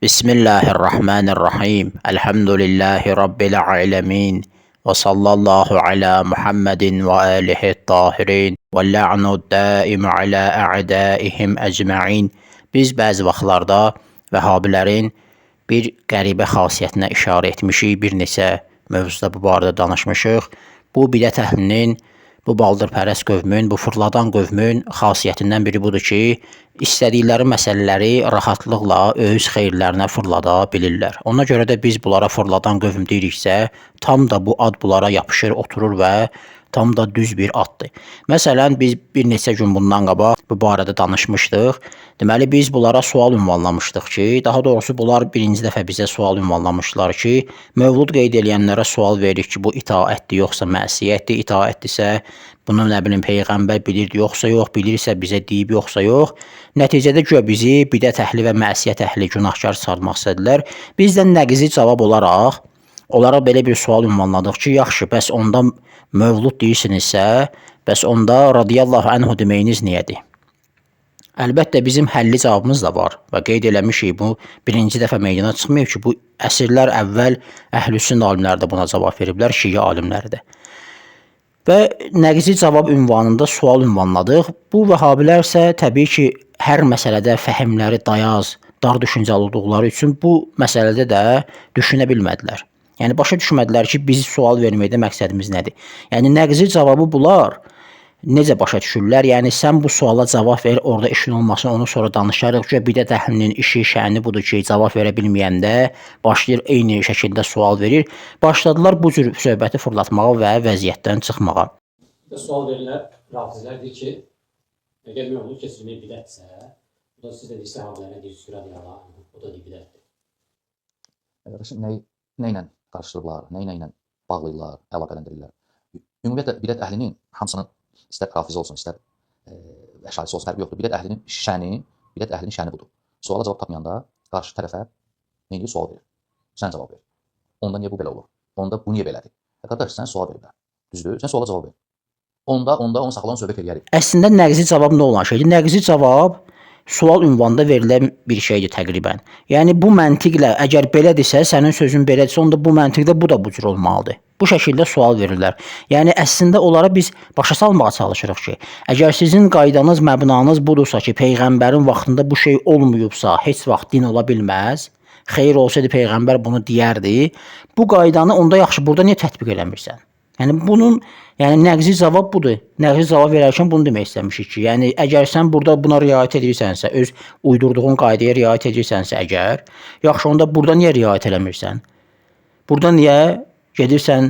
Bismillahirrahmanirrahim. Elhamdülillahi Rabbil alemin. Ve sallallahu ala Muhammedin ve alihi tahirin. Ve la'nu daimu ala a'daihim ecma'in. Biz bəzi vaxtlarda Vəhabilərin bir qəribə xasiyyətinə işarə etmişik, bir neçə mövzuda bu barədə danışmışıq. Bu bidət əhlinin, bu baldırpərəst qövmün, bu fırladan qövmün xasiyyətindən biri budur ki, istədikləri məsələləri rahatlıqla öz xeyirlərinə fırlada bilirlər. Ona görə də biz bunlara fırladan qövm deyiriksə, tam da bu ad bunlara yapışır, oturur və tam da düz bir addır. Məsələn, biz bir neçə gün bundan qabaq bu barədə danışmışdıq. Deməli, biz bunlara sual ünvanlamışdıq ki, daha doğrusu bunlar birinci dəfə bizə sual ünvanlamışlar ki, Mövlud qeyd edilənlərə sual veririk ki, bu itaətdir, yoxsa məsiyyətdir, itaətdirsə, bunu nə bilim Peyğəmbər bilirdi, yoxsa yox, bilirsə bizə deyib, yoxsa yox. Nəticədə güya bizi bidət əhli və məsiyyət əhli günahkar çıxartmaq istədilər. Biz də nəqizi cavab olaraq onlara belə bir sual ünvanladıq ki, yaxşı, bəs onda Mövlud deyirsinizsə, bəs onda radiyallahu anhu deməyiniz niyədir? Əlbəttə bizim həlli cavabımız da var və qeyd eləmişik, bu birinci dəfə meydana çıxmayıb ki, bu əsrlər əvvəl əhlüsün alimləri də buna cavab veriblər, şiə alimləri də. Və nəqizi cavab ünvanında sual ünvanladıq. Bu vəhabilər isə təbii ki, hər məsələdə fəhimləri dayaz, dar düşüncəli olduqları üçün bu məsələdə də düşünə bilmədilər. Yəni, başa düşmədilər ki, biz sual verməkdə məqsədimiz nədir? Yəni, nəqizi cavabı bunlar necə başa düşürlər? Yəni, sən bu suala cavab ver, orada işin olmasın, onu sonra danışarıq ki, bidət əhlinin işi, şəni budur ki, cavab verə bilməyəndə başlayır eyni şəkildə sual verir. Başladılar bu cür söhbəti fırlatmağa və vəziyyətdən çıxmağa. Sual verirlər, rafizlər deyir ki, əgər Mövlud keçirmək bidətsə, bu da siz də sahabələrə deyirsiniz, o da deyir bidətdir. Qardaşım, nə ilə qarşılayırlar, nə ilə bağlayırlar, əlaqələndirirlər. Ümumiyyətlə, bidət əhlinin hamısının istər rafizi olsun, istər əşarisi olsun, fərqi yoxdur. Bidət əhlinin şəni budur. Suala cavab tapmayanda qarşı tərəfə nə edir? Sual verir. Sən cavab ver. Onda niyə bu belə olur? Onda bu niyə belədir? Qardaş, sən sual ver. Düzdür? Sən suala cavab ver. Onda onu saxlayan söhbət eləyərik. Əslində nəqizi cavab nə olan şeydir? Nəqizi cavab sual ünvanında verilən bir şeydir təqribən. Yəni bu məntiqlə əgər belədirsə, sənin sözün belədirsə, onda bu məntiqdə bu da bu cür olmalıdır. Bu şəkildə sual verirlər. Yəni əslində onlara biz başa salmağa çalışırıq ki, əgər sizin qaydanız, məbnanız budursa ki, Peyğəmbərin vaxtında bu şey olmayıbsa, heç vaxt din ola bilməz. Xeyr olsaydı Peyğəmbər bunu deyərdi. Bu qaydanı onda yaxşı, burada niyə tətbiq eləmirsən? Yəni bunun nəqzi cavab budur. Nəqzi cavab verərkən bunu demək istəmişik ki, yəni əgər sən burada buna riayət edirsənsə, öz uydurduğun qaydaya riayət edirsənsə əgər, yaxşı onda burada niyə riayət eləmirsən? Burada niyə gedirsən,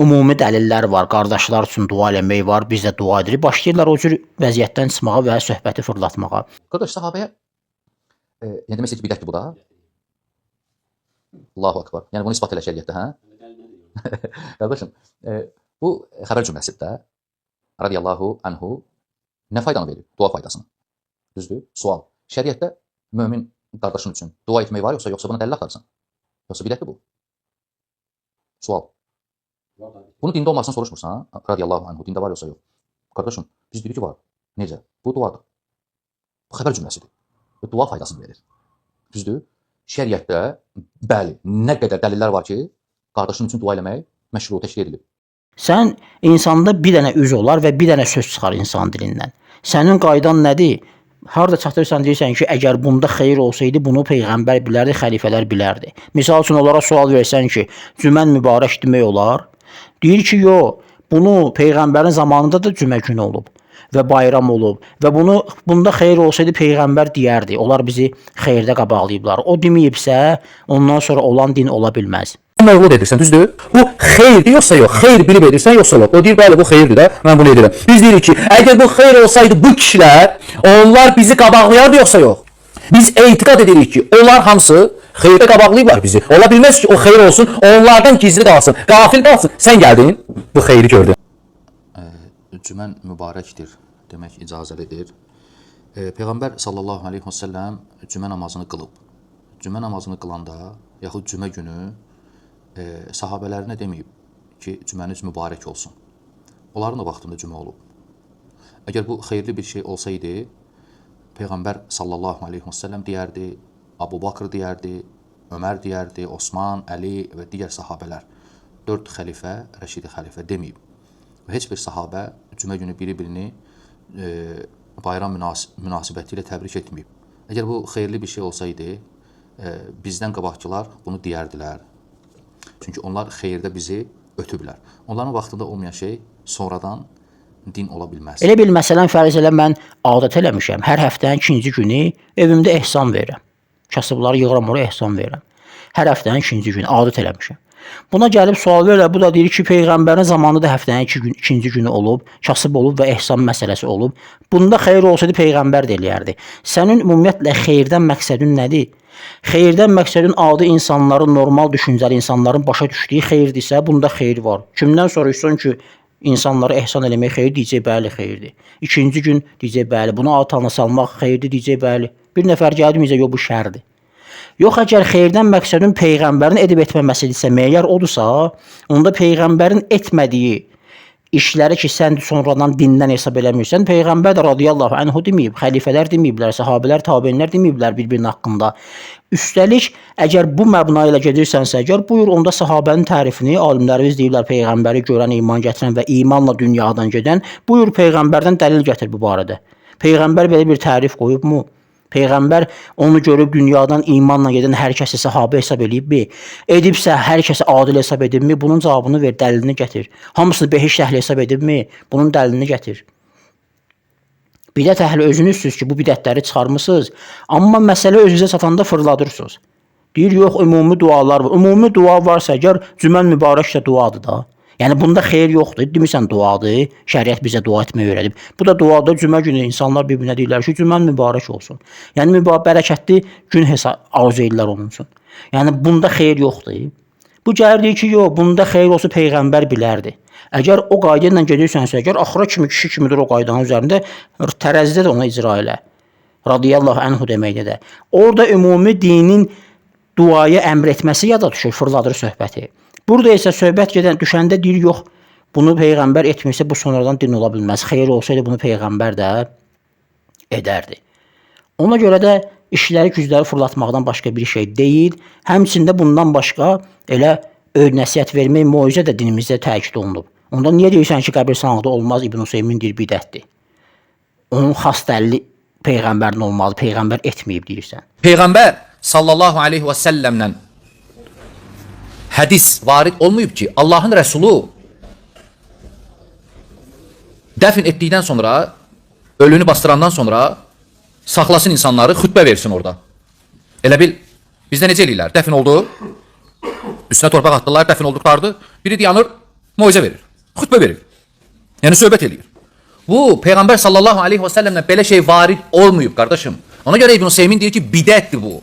ümumi dəlillər var, qardaşlar üçün dua eləmək var, biz də dua edirik. Başlayırlar o cür vəziyyətdən çıxmağa və söhbəti fırlatmağa. Qardaş, sahabəyə yəni demək istəyir ki, bidətdir bu da. Allahu akbar. Yəni bunu isbat elə şəriətdə, hə? Qardaşım, bu xəbər cümləsidir də, radiyallahu anhu nə faydanı verir? Dua faydasını. Düzdür? Sual. Şəriətdə mömin qardaşın üçün dua etmək var, yoxsa buna dəlil axtarırsan? Yoxsa bidətdir bu? Sual. Bunu dində olmasını soruşmursan, radiyallahu anhu, dində var yoxsa yox? Qardaşım, biz deyirik ki, var. Necə? Bu duadır. Bu xəbər cümləsidir. Dua faydasını verir. Düzdür? Şəriətdə, bəli, nə qədər dəlillər var ki, qardaşın üçün dua eləmək məşru təşkil edilib. Sən insanda bir dənə üz olar və bir dənə söz çıxar insan dilindən. Sənin qaydan nədir? Harada çatırsan deyirsən ki, əgər bunda xeyir olsaydı bunu Peyğəmbər bilərdi, xəlifələr bilərdi. Misal üçün onlara sual versən ki, cümən mübarək demək olar. Deyir ki, yox, bunu Peyğəmbərin zamanında da cümə günü olub və bayram olub və bunda xeyir olsaydı Peyğəmbər deyərdi. Onlar bizi xeyirdə qabaqlayıblar. O deməyibsə, ondan sonra olan din ola bilməz. Mövlud edirsən, düzdür? Bu xeyirdir yoxsa yox? Xeyir bilib edirsən yoxsa yox? O deyir, bəli, bu xeyirdir də, mən bunu edirəm. Biz deyirik ki, əgər bu xeyir olsaydı bu kişilər, onlar bizi qabaqlayardı yoxsa yox? Biz etiqad edirik ki, onlar hamısı xeyirdə qabaqlayıblar bizi. Ola bilməz ki, o xeyir olsun, onlardan gizli qalsın, qafil qalsın. Sən gəldin, bu xeyri gördün. Cümən mübarəkdir demək icazəlidir. Peyğəmbər sallallahu aleyhi və səlləm cümə namazını qılıb. Cümə namazını qılanda, yaxud cümə günü sahabələrinə deməyib ki, cüməniz mübarək olsun. Onların da vaxtında cümə olub. Əgər bu xeyirli bir şey olsaydı, Peyğəmbər sallallahu aleyhi və səlləm deyərdi, Abu Bakr deyərdi, Ömər deyərdi, Osman, Əli və digər sahabələr. 4 xəlifə, Rəşidi xəlifə deməyib. Və heç bir sahabə cümə günü biri-birini bayram münasibəti ilə təbrik etməyib. Əgər bu xeyirli bir şey olsaydı, bizdən qabaqçılar bunu deyərdilər. Çünki onlar xeyirdə bizi ötüblər. Onların vaxtında olmayan şey sonradan din ola bilməz. Elə bil məsələn fərz elə mən adət eləmişəm. Hər həftənin 2-ci günü evimdə ehsan verirəm. Kasıbları yığıram oraya ehsan verirəm. Hər həftənin 2-ci günü adət eləmişəm. Buna gəlib sual verirlər. Bu da deyir ki, peyğəmbərin zamanında həftənin 2-ci günü olub, kasıb olub və ehsan məsələsi olub. Bunda xeyir olsaydı peyğəmbər də eləyərdi. Sənin ümumiyyətlə xeyirdən məqsədin nədir? Xeyirdən məqsədin adi insanların, normal düşüncəli insanların başa düşdüyü xeyirdirsə, bunda xeyir var. Kimdən soruşsun ki, insanlara ehsan eləmək xeyir, deyəcək bəli xeyirdir. 2-ci gün deyəcək bəli, bunu atana salmaq xeyirdir, deyəcək bəli. Bir nəfər gəldi deyəcək, yox bu şərdir. Yox, əgər xeyirdən məqsədin peyğəmbərin edib etməməsidirsə, meyar odursa, onda peyğəmbərin etmədiyi işləri ki, sən sonradan dindən hesab eləmirsən, peyğəmbər də radiyallahu anhu deməyib, xəlifələr deməyiblər, sahabələr, tabeinlər deməyiblər bir-birinin haqqında. Üstəlik, əgər bu məbna ilə gedirsənsə, əgər buyur, onda sahabənin tərifini alimlərimiz deyiblər, peyğəmbəri görən, iman gətirən və imanla dünyadan gedən, buyur peyğəmbərdən dəlil gətir bu barədə. Peyğəmbər belə bir tərif qoyubmu? Peyğəmbər onu görüb dünyadan imanla gedən hər kəsi sahabə hesab edibmi? Edibsə hər kəsi adil hesab edibmi? Bunun cavabını ver, dəlilini gətir. Hamısını behiş əhli hesab edibmi? Bunun dəlilini gətir. Bidət əhli özünüzsüz ki, bu bidətləri çıxarmısınız, amma məsələ özünüzə çatanda fırladırsınız. Deyir, yox, ümumi dualar var. Ümumi dua varsa, əgər cümən mübarək də duadır da. Yəni bunda xeyir yoxdur. Demirsən duadır. Şəriət bizə dua etməyi öyrədib. Bu da duadır. Cümə günü insanlar bir-birinə deyirlər ki, cümən mübarək olsun. Yəni bərəkətli gün arzu edirlər onun üçün. Yəni bunda xeyir yoxdur. Bu gəlir deyir ki, yox, bunda xeyir olsa peyğəmbər bilərdi. Əgər o qayda ilə gedirsənsə, əgər axıra kimi kişi kimidir o qaydanın üzərində, tərəzidə də ona icra elə. Radiyallahu anhu deməkdə də. Orada ümumi dinin duaya əmr etməsi yada düşür, fırladır söhbəti. Burada isə söhbət düşəndə deyir, yox, bunu peyğəmbər etmirsə, bu sonradan din ola bilməz. Xeyir olsaydı bunu peyğəmbər də edərdi. Ona görə də işləri, gücləri fırlatmaqdan başqa bir şey deyil. Həmçində bundan başqa elə nəsihət vermək, moizə də dinimizdə təkid olunub. Onda niyə deyirsən ki, qəbirstanlıqda olmaz, İbn Hüseymin deyir, bidətdir. Onun xas dəlili peyğəmbərin olmalı, peyğəmbər etməyib deyirsən. Peyğəmbər sallallahu aleyhi və səlləmlə hədis varid olmayıb ki, Allahın Rəsulu dəfn etdikdən sonra, ölünü bastırandan sonra saxlasın insanları, xütbə versin orada. Elə bil, bizdə necə eləyirlər? Dəfn oldu, üstünə torpaq atdılar, dəfn olduqlardı, biri dayanır, moizə verir, xütbə verir. Yəni, söhbət eləyir. Bu, Peyğəmbər sallallahu aleyhi və səlləmlə belə şey varid olmayıb, qardaşım. Ona görə İbn Hüseymin deyir ki, bidətdir bu.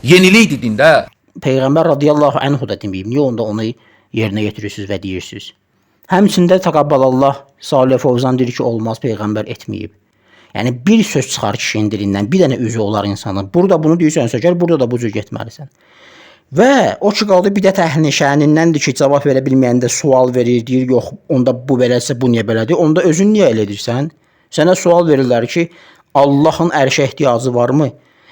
Yenilikdir dində. Peyğəmbər radiyallahu anhu da deməyib. Niyə onda onu yerinə getirirsiniz və deyirsiniz? Həmçində təqabbalallah Salih Fovzan deyir ki, olmaz, peyğəmbər etməyib. Yəni bir söz çıxar kişinin dilindən, bir dənə üzü olar insanın. Burada bunu deyirsənsə, gəl burada da bu cür getməlisən. Və o ki qaldı bidət əhlinin şənindəndir ki, cavab verə bilməyəndə sual verir, deyir, yox, onda bu beləsə, bu niyə belədir? Onda özün niyə elə edirsən? Sənə sual verirlər ki, Allahın ərşə ehtiyacı varmı?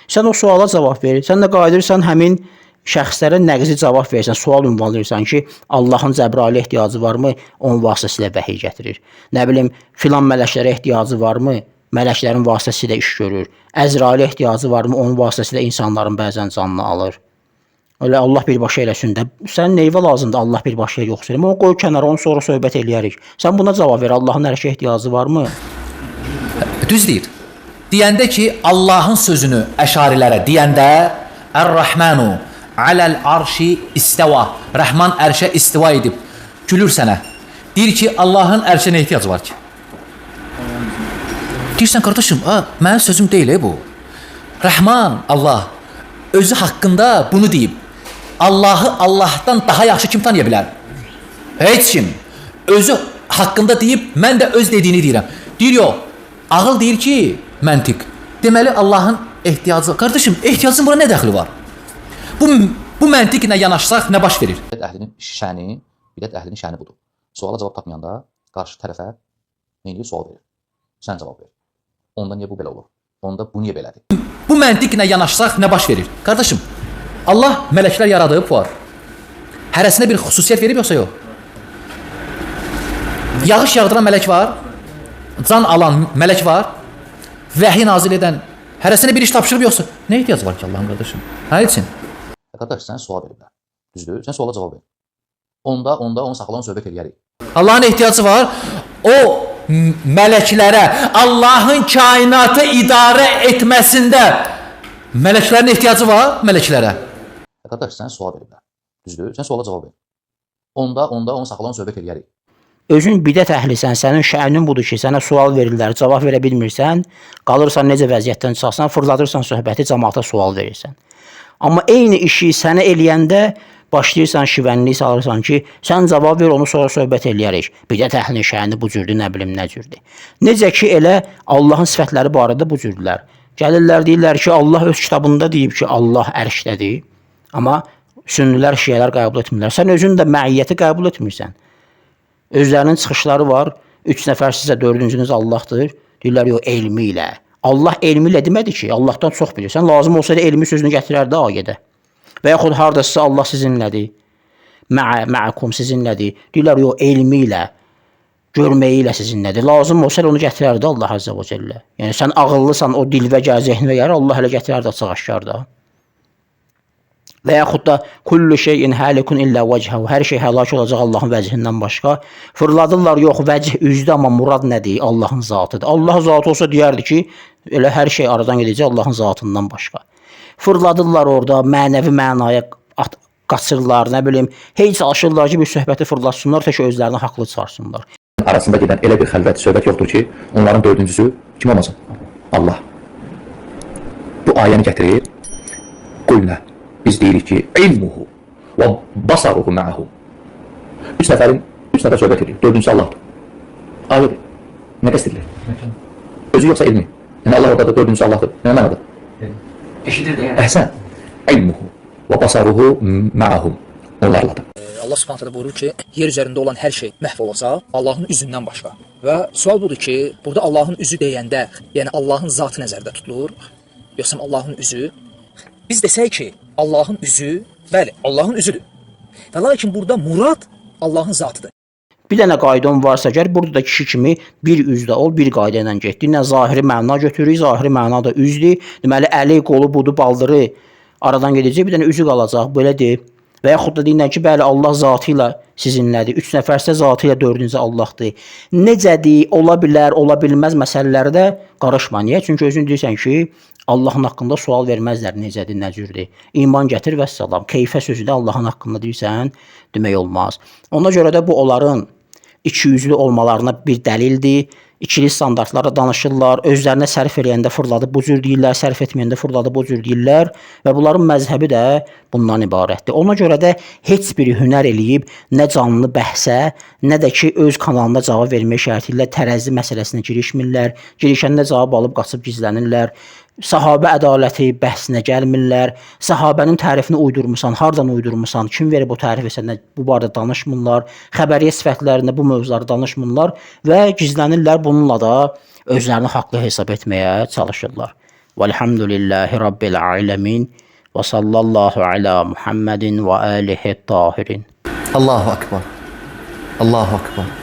Sən o suala cavab verir. Sən də qayıdırsan həmin şəxslərə nəqzi cavab versən, sual ünvanlayırsan ki, Allahın Cəbrailə ehtiyacı varmı? Onun vasitəsilə vəhiy gətirir. Nə bilim, filan mələklərə ehtiyacı varmı? Mələklərin vasitəsilə iş görür. Əzrailə ehtiyacı varmı? Onun vasitəsilə insanların bəzən canını alır. Öyle Allah birbaşa eləsin də. Sən neyvə lazımdır Allah birbaşa yoxsa? Onu qoy kənara, onu sonra söhbət eləyərik. Sən buna cavab ver. Allahın hər şeyə ehtiyacı varmı? Düz deyir. Deyəndə ki, Allahın sözünü əşarilərə deyəndə Ər-Rəhmənu aləl arşi istəva. Rəhman ərşə istiva edib. Gülür sənə. Deyir ki, Allahın ərşə nə ehtiyacı var ki? Deyirsən, qardaşım, mənim sözüm deyil bu. Rəhman, Allah, özü haqqında bunu deyib. Allahı Allahdan daha yaxşı kim tanıya bilər? Heç kim. Özü haqqında deyib, mən də öz dediyini deyirəm. Deyir, yox, ağıl deyir ki, məntiq. Deməli, Allahın ehtiyacı. Qardaşım, ehtiyacın buna nə dəxli var? Bu məntiqlə yanaşsaq nə baş verir? Bidət əhlinin şəni budur. Suala cavab tapmayanda qarşı tərəfə neyini sual verir. Sən cavab ver. Onda niyə bu belə olur? Onda bu niyə belədir? Bu məntiqlə yanaşsaq nə baş verir? Qardaşım, Allah mələklər yaradıb var. Hərəsinə bir xüsusiyyət verib yoxsa yox? Yağış yağdıran mələk var, can alan mələk var, vəhiy nazil edən, hərəsinə bir iş tapşırıb yoxsa? Nə ehtiyac var ki Allah'ın qardaşım? Nə üçün? Qardaş, sən sual veriblər. Düzdür? Sən suala cavab ver. Onda onu saxlayan söhbət eləyərik. Allah'ın ehtiyacı var. O mələklərə, Allah'ın kainatı idarə etməsində mələklərin ehtiyacı var mələklərə. Qardaş, sən sual veriblər. Düzdür? Sən suala cavab ver. Onda onu saxlayan söhbət eləyərik. Özün bidət əhlisən, sənin şənin budur ki, sənə sual verirlər, cavab verə bilmirsən, qalırsan necə vəziyyətdən çıxsan, fırladırsan söhbəti, cəmaata sual verirsən. Amma eyni işi sənə eləyəndə başlayırsan şivənlik salırsan ki, sən cavab ver, onu sonra söhbət eləyərik. Bidət əhlinin şəni bu cürdür, nə bilim nə cürdür. Necə ki, elə Allahın sifətləri barədə bu cürdürlər. Gəlirlər, deyirlər ki, Allah öz kitabında deyib ki, Allah ərşdədir. Amma sünnilər, şiyələr qəbul etmirlər. Sən özün də məiyyəti qəbul etmirsən. Özlərinin çıxışları var. 3 nəfər sizə, 4-cünüz Allahdır. Deyirlər, yox, elmi ilə. Allah elmi ilə demədi ki, Allahdan çox bilirsən. Lazım olsaydı elmi sözünü gətirərdi ayədə. Və yaxud haradasa Allah sizinlədir. Mə'akum sizinlədir. Deyirlər, yox, elmi ilə, görməyi ilə sizinlədir. Lazım olsaydı onu gətirərdi Allah Azza və Cəllə. Yəni sən ağıllısan, o dilvə gəl, zehnə gəl, Allah elə gətirərdi açıq aşkarda. Və yaxud da kullu şeyin halikun illə vəchəhu. Hər şey həlak olacaq Allahın vəcihindən başqa. Fırladırlar, yox, vəcih üzdü, amma murad nədir? Allahın zatıdır. Allah zatı olsa deyərdi ki, elə hər şey aradan gedəcək Allahın zatından başqa. Fırladırlar orada, mənəvi mənaya qaçırlar, nə bilim, heç çalışırlar ki, bir söhbəti fırlatsınlar, tək özlərini haqlı çıxarsınlar. Arasında gedən elə bir xəlvət söhbət yoxdur ki, onların 4-cüsü kim olmasın? Allah. Bu ayəni gətirir. Qulnə. Biz deyirik ki, ilmuhu və basaruhu ma'ahu. 3 nəfər söhbət edir. 4-cüsü Allahdır. Ayrıdır. Nə qəst edilir? Özü yoxsa ilmi? Yəni Allah orada da 4-cüsü Allahdır. Nə mənadır? Eşidir də yəni. Əhsən. İlmuhu və basaruhu ma'ahum. Onlarladır. Allah Subhanahu taala buyurur ki, yer üzərində olan hər şey məhv olacaq Allahın üzündən başqa. Və sual budur ki, burada Allahın üzü deyəndə, yəni Allahın zatı nəzərdə tutulur, yoxsa Allahın üzü? Biz desək ki, Allahın üzü, bəli, Allahın üzüdür. Və lakin burada murad Allahın zatıdır. Bir dənə qaydan varsa gəl, burada da kişi kimi bir üzdə ol, bir qayda ilə get. Dinlə zahiri məna götürürük, zahiri məna da üzdür. Deməli, əli, qolu, budu, baldırı aradan gedəcək, bir dənə üzü qalacaq, belədir. Və yaxud da deyirlər ki, bəli, Allah zatı ilə sizinlədir. 3 nəfərsə zatı ilə 4-cü Allahdır. Necədir, ola bilər, ola bilməz məsələlərdə qarışma. Niyə? Çünki özün deyirsən ki, Allahın haqqında sual verməzlər, necədir, nə cürdür. İman gətir və səlam. Keyfə sözü də Allahın haqqında deyirsən, demək olmaz. Ona görə də bu onların ikiyüzlü olmalarına bir dəlildir. İkili standartlara danışırlar. Özlərinə sərf eləyəndə fırladıb bu cür deyirlər, sərf etməyəndə fırladıb bu cür deyirlər və bunların məzhəbi də bundan ibarətdir. Ona görə də heç biri hünər eləyib nə canlı bəhsə, nə də ki öz kanalına cavab vermək şərti ilə tərəzi məsələsinə girişmirlər. Girişəndə cavab alıb qaçıb gizlənirlər. Sahabə ədaləti bəhsinə gəlmirlər. Sahabənin tərifini uydurmusan, hardan uydurmusan, kim verib o tərifi sənə, bu barədə danışmırlar. Xəbəriyyə sifətlərində bu mövzuları danışmırlar və gizlənirlər, bununla da özlərini haqlı hesab etməyə çalışırlar. Velhamdülillahi Rabbil alemin və sallallahu ala Muhammedin və alihi tahirin. Allahu akbar. Allahu akbar.